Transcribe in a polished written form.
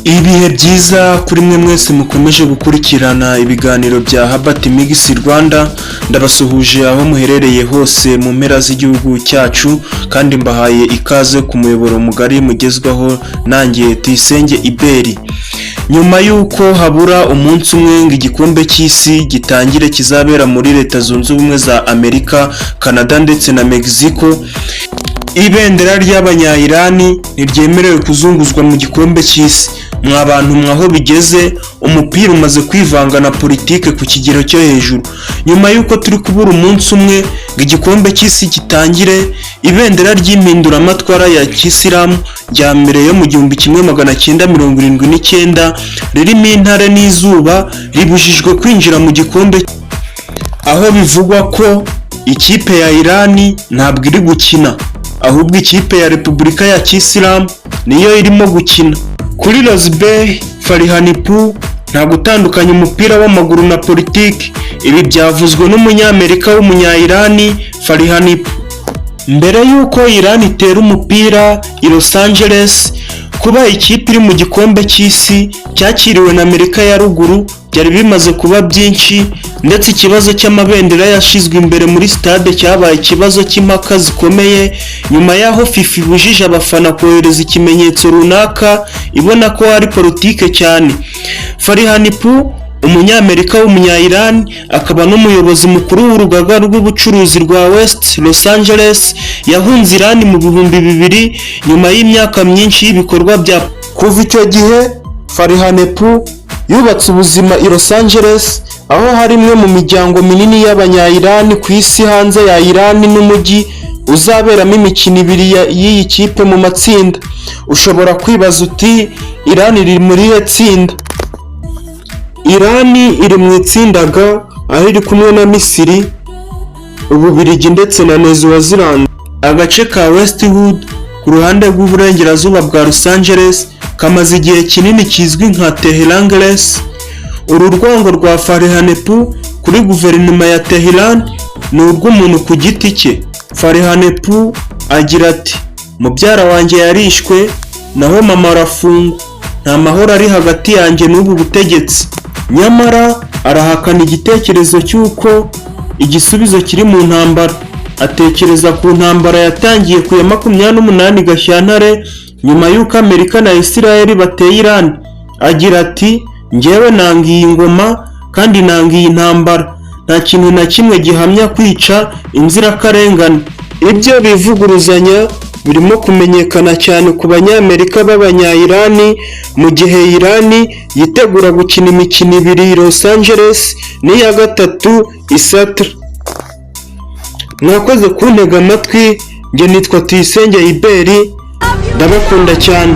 Ibihe byiza kuri mwe mwese mukomeje gukurikirana ibiganiro bya Herbert Mix Rwanda. Ndabasuhuje aho muherereye hose mu mpera z'igihugu cyacu kandi mbahaye ikaze ku muyoboro mugari mugezwaho nanjye Tuyisenge Iberi. Nyuma y'uko habura umunsi umwe ngo igikombe cy'isi gitangire kizabera muri Leta Zunze Ubumwe za Amerika, Canada ndetse na Mexico, ibendera ry'abanya-Irani ntiryemerewe kuzunguzwa mu gikombe cy'isi. Mwa bantu mwaho bigeze, umupira umaze kwivanga na politike ku kigero cyo hejuru. Nyuma y'uko turi kubura umunsi umwe ngo igikombe cy'isi gitangire, ibendera ry'impinduramatwara ya Kisilamu rya mbere yo mu 1979 ririmo intare n'izuba ribujijwe kwinjira mu gikombe, aho bivugwa ko ikipe ya Irani ntabwo iri gukina, ahubwo ikipe ya Repubulika ya Kisilamu niyo irimo gukina. Kuri Rosberg Farihanipu nta gutandukanya umupira w'amaguru na politiki. Ibi byavuzwe n'umunyamerika w'umunya-Irani Farihanipu. Mbere y'uko Irani itera umupira i Los Angeles, kuba ikipe iri mu gikombe cy'isi cyakiriwe na Amerika ya ruguru byari bimaze kuba byinshi, ndetse ikibazo cy'amabendera yashizwe imbere muri stade cyabaye ikibazo cy'impaka zikomeye. Nyuma y'aho FIFA ibujije abafana kohereza ikimenyetso runaka ibona ko ari politike cyane. Farihanipu, umunyamerika w'umunya-Iran akaba n'umuyobozi mukuru w'urugaga rw'ubucuruzi rwa West Los Angeles, yahunze Iran mu 2000 nyuma y'imyaka myinshi y'ibikorwa bya. Kuva icyo gihe Farihanipu yubatse ubuzima i Los Angeles, aho hari imwe mu miryango minini y'abanya-Iran ku isi hanze ya Iran, n'umujyi uzaberamo imikino ibiri y'iyi kipe mu matsinda. Ushobora kwibaza uti Iran iri muri irihe tsinda? Iran iri mu itsinda G, aho iri kumwe na Misiri, Ububiligi ndetse na New-Zealand. Agace ka Westwood ku ruhande rw'uburengerazuba bwa Los Angeles kamaze igihe kinini kizwi nka Tehran Glass. Uru rwango rwa Farihanipu kuri guverinoma ya Tehran ni urw'umuntu ku giti cye. Farihanipu agira ati, mubyara wanjye yarishwe naho mama arafungwa, nta mahoro ari hagati yanjye n'ubu butegetsi. Nyamara arahakana igitekerezo cy'uko igisubizo kiri mu ntambara. Atekereza ku ntambara yatangiye ku ya 28 Gashyantare nyuma y'uko Amerika na Israel bateye Iran. Agira ati, njyewe nanga iyi ngoma kandi nanga iyi ntambara, nta kintu na kimwe gihamya kwica inzirakarengane. Ibyo bivuguruzanya birimo kumenyekana cyane ku banyamerika b'abanya-Iran, mu gihe Iran yitegura gukina imikino ibiri i Los Angeles n'iya gatatu i Seattle. Mwakoze kuntega amatwi, njye nitwa Tuyisenge Iberi, ndabakunda cyane.